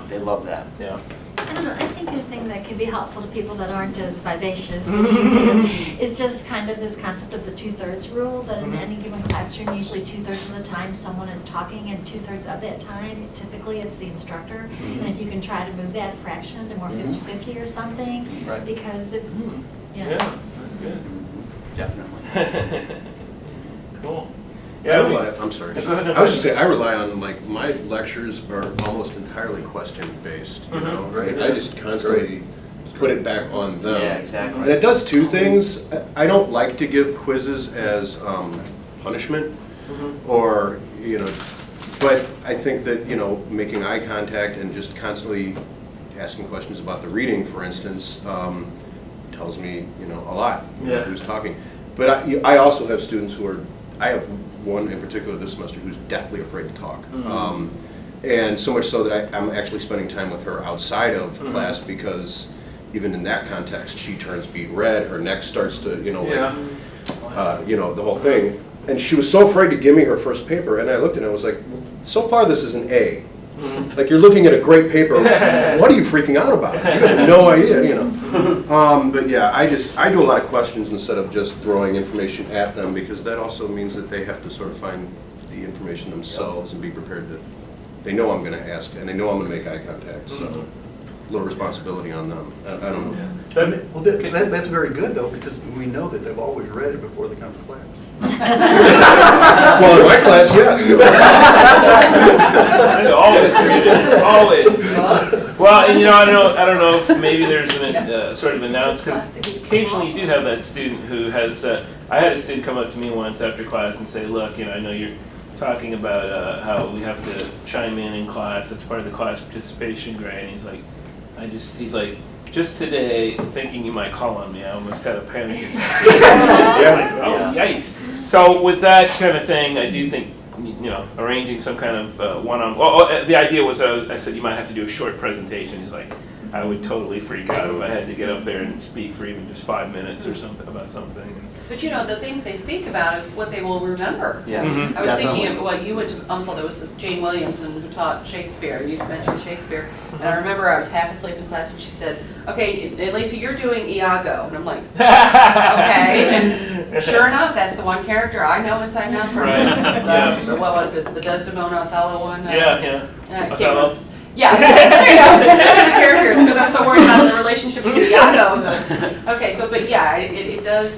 They love that. Yeah. I don't know, I think the thing that could be helpful to people that aren't as vivacious as you two is just kind of this concept of the 2/3 rule, that in any given classroom, usually 2/3 of the time someone is talking, and 2/3 of that time, typically it's the instructor. And if you can try to move that fraction to more 50-50 or something, Right. because if, Yeah, that's good. Definitely. Cool. I rely, I'm sorry. Go ahead. I was just saying, I rely on, my lectures are almost entirely question-based, Great. I just constantly put it back on them. Yeah, exactly. And it does two things. I don't like to give quizzes as punishment, or, but I think that, making eye contact and just constantly asking questions about the reading, for instance, tells me, you know, a lot, Yeah. who's talking. But I also have students who are, I have one in particular this semester who's deathly afraid to talk. And so much so that I'm actually spending time with her outside of class, because even in that context, she turns beet red, her neck starts to, you know, like, you know, the whole thing. And she was so afraid to give me her first paper, and I looked at it and I was like, so far this is an A. Like, you're looking at a great paper, what are you freaking out about? You have no idea, you know. But yeah, I do a lot of questions instead of just throwing information at them, because that also means that they have to sort of find the information themselves and be prepared to, they know I'm gonna ask, and they know I'm gonna make eye contact, so a little responsibility on them. I don't know. Well, that's very good, though, because we know that they've always read it before they come to class. Well, in my class, yes. Always. Well, and you know, I don't know if maybe there's an sort of announcement, because occasionally you do have that student who has. I had a student come up to me once after class and say, "Look, you know, I know you're talking about how we have to chime in class. That's part of the class participation grade." And he's like, just today, thinking you might call on me, I almost got a panic attack. Like, oh, yikes. So with that kind of thing, I do think, you know, arranging some kind of one-on-one. The idea was, I said you might have to do a short presentation. He's like, I would totally freak out if I had to get up there and speak for even just 5 minutes or something about something. But you know, the things they speak about is what they will remember. Yeah. I was thinking Definitely. of, well, you went to UMSL, there was this Jane Williamson who taught Shakespeare, you mentioned Shakespeare. And I remember I was half asleep in class and she said, okay, Lisa, you're doing Iago. And I'm like, okay. And sure enough, that's the one character I know inside and out from. Right. Yeah. What was it, the Desdemona Othello one? Yeah. I can't Othello. remember. Yeah, there you go. The characters, because I'm so worried about the relationship with Iago. Okay, so, but yeah, it does,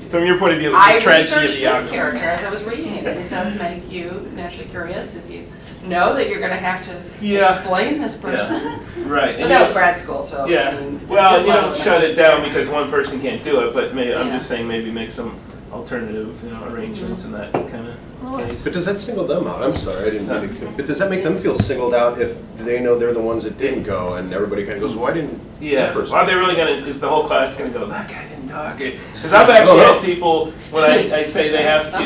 From your point of view, it I was a tragedy of researched the this Iago. character as I was reading it, and it does make you naturally curious if you know that you're gonna have to Yeah. explain this person. Right. But that was grad school, so. I Yeah. mean, Well, this you level don't of shut it math. down because one person can't do it, but maybe, I'm Yeah. just saying maybe make some alternative, you know, arrangements in that kind Well, of case. But does that single them out? I'm sorry, I didn't mean to, but does that make them feel singled out if they know they're the ones that didn't go, and everybody kind of goes, why didn't Yeah, that person? are they really gonna, is the whole class gonna go, that guy didn't talk? Because I've actually had people, when I say they have to,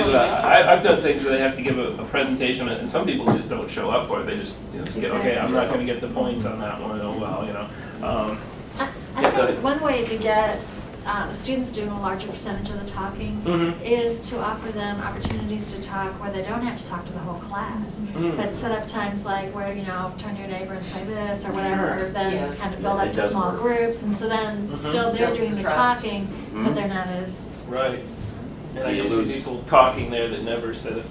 I've done things where they have to give a presentation, and some people just don't show up for it, they just, you know, skip, okay, I'm not gonna get the points on that one, oh well, you know. I Yeah, go ahead. think one way to get students doing a larger percentage of the talking Mhm. is to offer them opportunities to talk where they don't have to talk to the whole class, Mhm. but set up times like where, you know, turn to your neighbor and say this or whatever, Sure. or then Yeah. kind of build Yeah, up it to does small work. groups, and so then Mhm. still they're Builds doing the the trust. talking, Mhm. but they're not as, Right. And I You used to see lose. people talking there that never said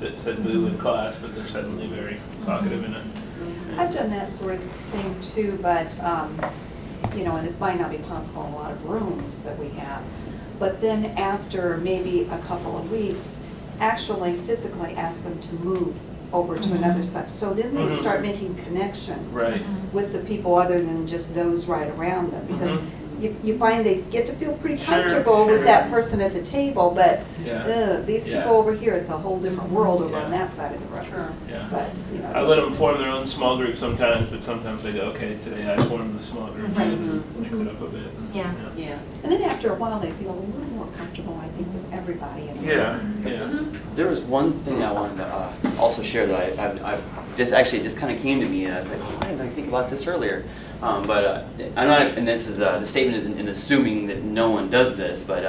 boo in class, but they're suddenly very talkative in it. I've done that sort of thing too, but, you know, and this might not be possible in a lot of rooms that we have. But then after maybe a couple of weeks, actually physically ask them to move over to another side. So then they Mhm. start making connections Right. with the people other than just those right around them. Because Mhm. you find they get to feel pretty Sure, comfortable with sure. that person at the table, but Yeah, these Yeah. people over here, it's a whole different world over on Yeah. that side of the room. Sure. yeah. But, you know. I let them form their own small group sometimes, but sometimes they go, okay, today I formed the small group, and mix it up a bit. Yeah. Yeah. And then after a while, they feel a little more comfortable, I think, with everybody. in the Yeah, room. yeah. There was one thing I wanted to also share that I've just kind of came to me, and I was like, oh, why didn't I think about this earlier? But I'm not, and this is the statement isn't in assuming that no one does this, but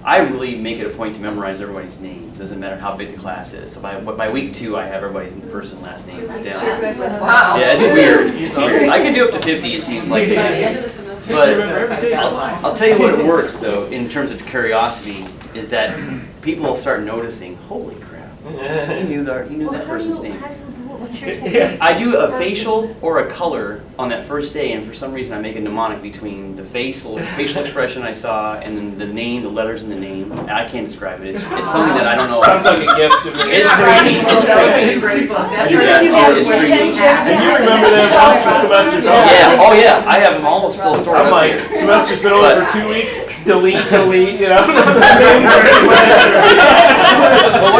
I really make it a point to memorize everybody's name. Doesn't matter how big the class is. So by week 2, I have everybody's first and last names down. Wow. Yeah, it's weird. It's weird. I can do up to 50. It seems like. By the end of the semester. But remember every day of your life. I'll tell you what it works though, in terms of curiosity, is that people will start noticing, holy crap, he knew that person's name. how do you do it? What's your Yeah. technique? I do a First facial or a color on that first day, and for some reason I make a mnemonic between the facial expression I saw and then the name, the letters in the name. I can't describe it. It's something that I don't know. Sounds like a gift to me. It's creepy. It's That was a creepy. great book. That You person got it. knows It's where creepy. you have it. And you remember that once the semester's over. Yeah. Oh yeah. I have them all still stored I'm up like, here. semester's been over But- for 2 weeks, delete, you know? But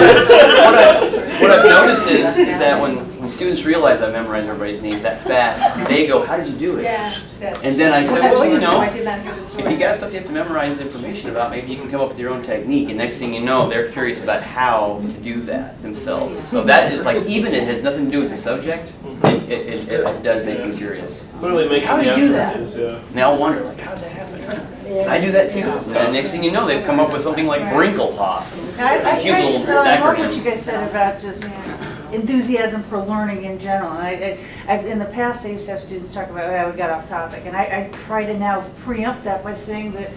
what I've noticed is that when when students realize I memorize everybody's names that fast, they go, how did you do it? That's. And then I said, well, you know, I did not hear the story. if you got stuff you have to memorize information about, maybe you can come up with your own technique. And next thing you know, they're curious about how to do that themselves. So that is like, even it has nothing to do with the subject, it does make me curious. Clearly making How do the you do effort that? is, And they all wonder, like, how did that happen? I do that too. And next thing you know, they've come up with something like Brinkelhoff. I It's a cute tried little to tell, I love what acronym. you guys said about just enthusiasm for learning in general. And in the past, I used to have students talk about, oh, we got off topic. And I try to now preempt that by saying that,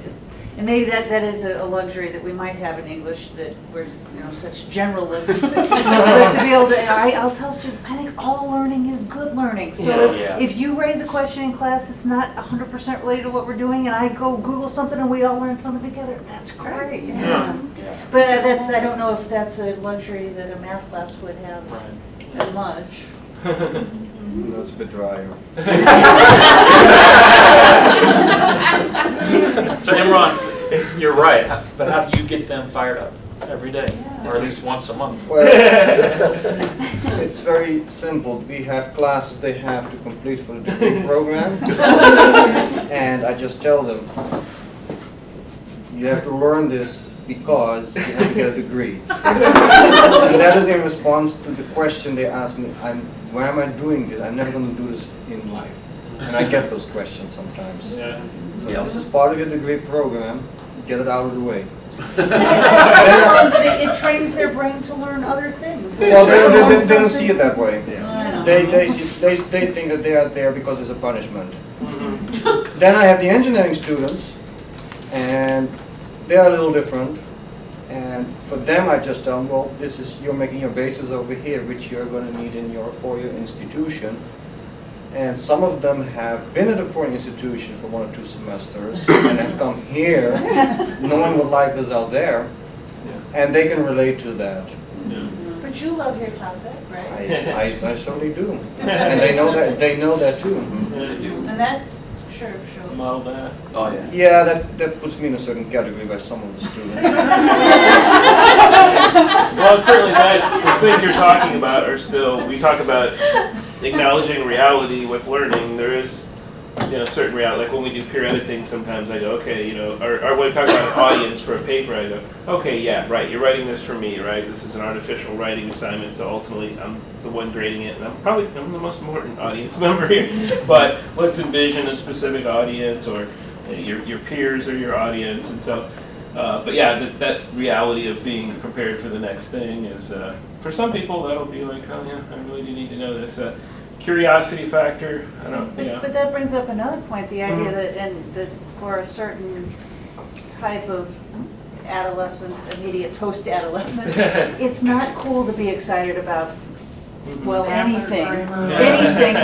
and maybe that is a luxury that we might have in English, that we're, such generalists. But to be able to, I'll tell students, I think all learning is good learning. So Yeah. if you raise a question in class that's not 100% related to what we're doing, and I go Google something and we all learn something together, that's great. Yeah. But I don't know if that's a luxury that a math class would have as much. No, it's a bit drier. So Imran, you're right, but how do you get them fired up every day, or at least once a month? Well, it's very simple. We have classes they have to complete for the degree program. And I just tell them, you have to learn this because you have to get a degree. And that is in response to the question they ask me, why am I doing this? I'm never going to do this in life. And I get those questions sometimes. Yeah. So this is part of your degree program, get it out of the way. It trains their brain to learn other things. Well, they don't see it that way. I know. They think that they are there because it's a punishment. Then I have the engineering students, and they are a little different. And for them, I just tell them, well, you're making your bases over here, which you're going to need in your four-year institution. And some of them have been at a foreign institution for 1 or 2 semesters and have come here knowing what life is out there, and they can relate to that. But you love your topic, right? I certainly do. And they know that too. And that sure shows. Model that. Oh, yeah. Yeah, that puts me in a certain category by some of the students. Well, certainly the things you're talking about are still, we talk about acknowledging reality with learning. There is, certain reality. Like when we do peer editing, sometimes I go, okay, or when we talk about an audience for a paper, I go, okay, yeah, right, you're writing this for me, right? This is an artificial writing assignment, so ultimately I'm the one grading it, and I'm the most important audience member here. But let's envision a specific audience, or your peers are your audience, and so. But yeah, that reality of being prepared for the next thing is, for some people, that'll be like, oh yeah, I really do need to know this. Curiosity factor, I don't, But that brings up another point, the idea that for a certain type of adolescent, immediate post-adolescent, it's not cool to be excited about, well, anything,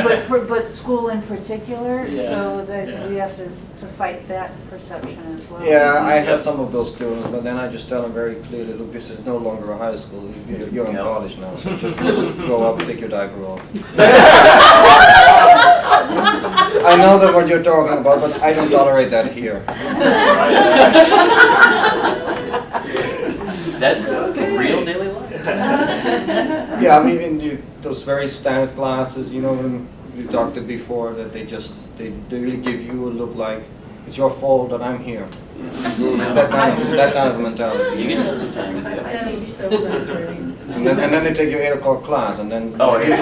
but school in particular, so that we have to fight that perception as well. Yeah, I have some of those students, but then I just tell them very clearly, look, this is no longer a high school. You're in college now, so just grow up, take your diaper off. I know that what you're talking about, but I don't tolerate that here. That's the real daily life. Yeah, I mean, in those very standard classes, when we talked it before, that they really give you a look like, it's your fault that I'm here. That kind of mentality. You get that sometimes, yeah. And then they take your 8 o'clock class, and then Oh, you yeah.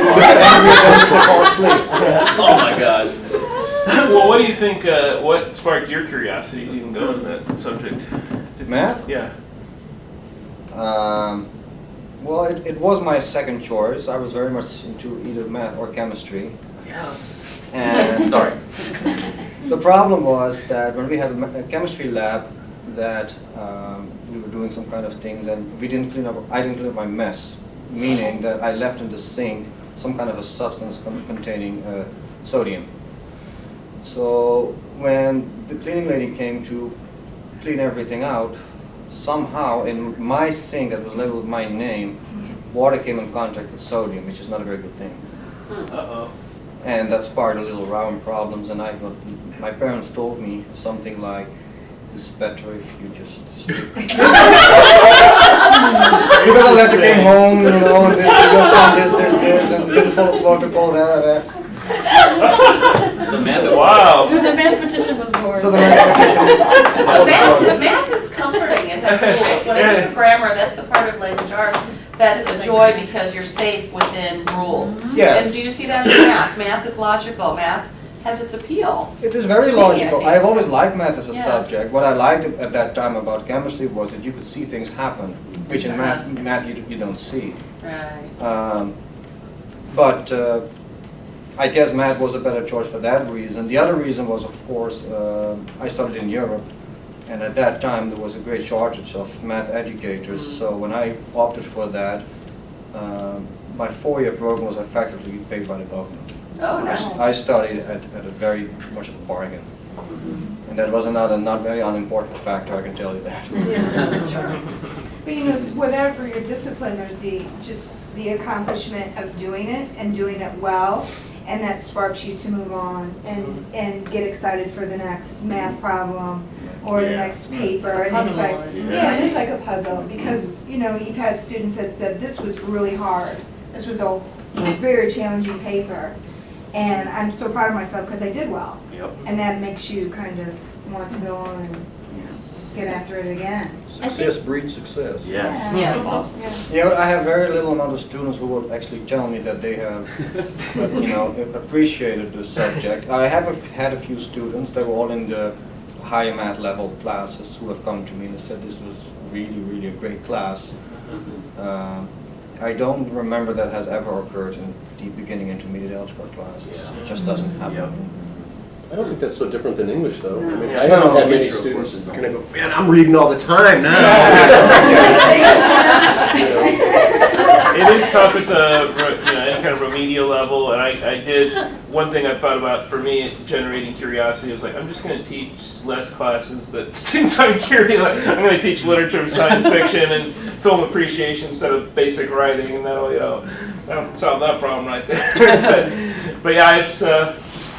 they fall asleep. Oh my gosh. Well, what do you think, what sparked your curiosity to even go in that subject? Math? Yeah. Well, it was my second choice. I was very much into either math or chemistry. Yes. And Sorry. the problem was that when we had a chemistry lab, that we were doing some kind of things, and I didn't clean up my mess, meaning that I left in the sink some kind of a substance containing sodium. So when the cleaning lady came to clean everything out, somehow in my sink that was labeled with my name, water came in contact with sodium, which is not a very good thing. Uh-oh. And that sparked a little round problems, and my parents told me something like, it's better if you just sleep. Because I later came home, and there was some this, and didn't protocol there. So math. Wow. The mathematician was bored. So the mathematician. Math is comforting, it has rules. When I think of grammar, that's the part of language arts that's a joy because you're safe within rules. Yes. And do you see that in math? Math is logical, math has its appeal. It is very To me, I logical. think. I've always liked math as a Yeah. subject. What I liked at that time about chemistry was that you could see things happen, which in math you don't see. Right. But I guess math was a better choice for that reason. The other reason was, of course, I studied in Europe, and at that time there was a great shortage of math educators. So when I opted for that, my 4-year program was effectively paid by the government. Oh, nice. I studied at a very much of a bargain. And that was another not very unimportant factor, I can tell you that. But you know, whatever your discipline, there's just the accomplishment of doing it and doing it well, and that sparks you to move on and get excited for the next math problem or the next paper. And it's like, yeah, it is like a puzzle because, you know, you've had students that said, this was really hard. This was a very challenging paper. And I'm so proud of myself because I did well. Yep. And that makes you kind of want to go on and get after it again. Success breeds success. Yes. Yes. That's awesome. Yeah, but I have very little amount of students who will actually tell me that they have, appreciated the subject. I have had a few students, they were all in the higher math level classes, who have come to me and said this was really, really a great class. I don't remember that has ever occurred in the beginning intermediate algebra classes. It just doesn't happen. I don't think that's so different than English, though. I mean, Yeah. I haven't had many True, of students course. kind of go, man, I'm reading all the time now. It is tough at the any kind of remedial level, and I did one thing I thought about for me generating curiosity was like I'm just going to teach less classes that students aren't curious. I'm going to teach literature, science fiction, and film appreciation instead of basic writing, and that'll solve that problem right there. but yeah,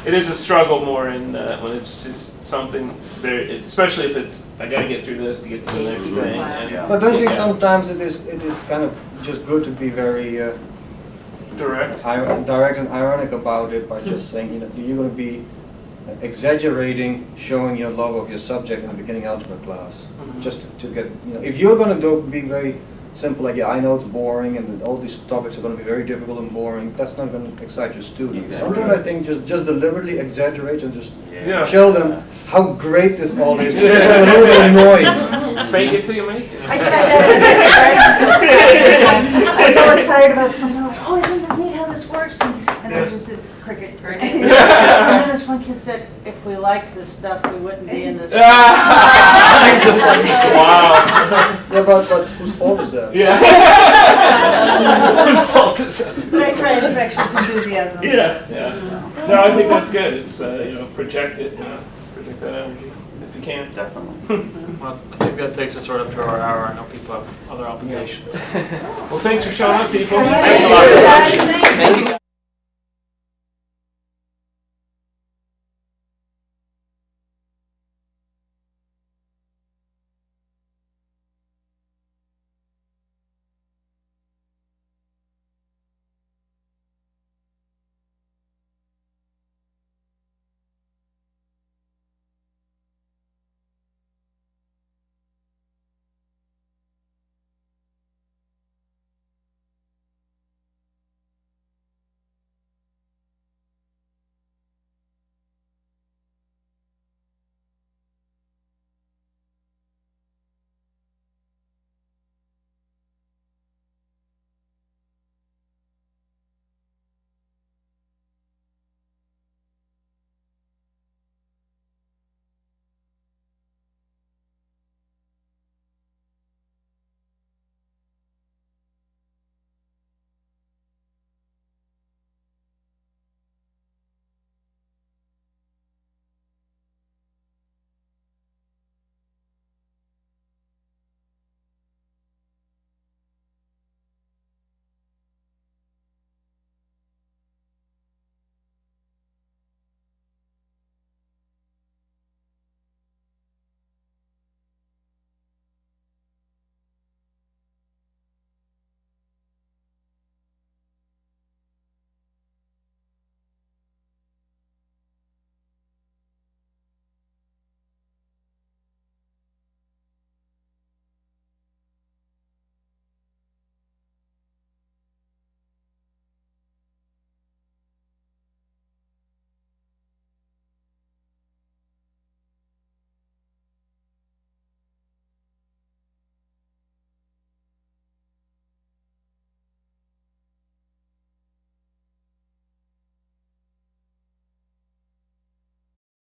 it is a struggle more in when it's just something there, especially if it's I got to get through this to get to the next thing. And, But don't you think sometimes it is kind of just good to be very direct. direct and ironic about it by just saying, you're going to be exaggerating, showing your love of your subject in the beginning algebra class, just to get, if you're going to be very simple, like, yeah, I know it's boring and that all these topics are going to be very difficult and boring, that's not going to excite your students. Exactly. Sometimes I think just deliberately exaggerate and just Yeah. show them how great this all is, to get them a little bit annoyed. Fake it till you make it. I was so excited about something, like, oh, isn't this neat how this works? And I just said, cricket. And then this one kid said, if we liked this stuff, we wouldn't be in this. Just like, wow. Yeah, but whose fault is that? Yeah. Whose fault is that? But I tried infectious enthusiasm. Yeah. No, I think that's good. It's project it, project that energy if you can. Definitely. Well, I think that takes us right up to our hour. I know people have other obligations. Well, thanks for showing up, people. Thanks a lot. Thank you.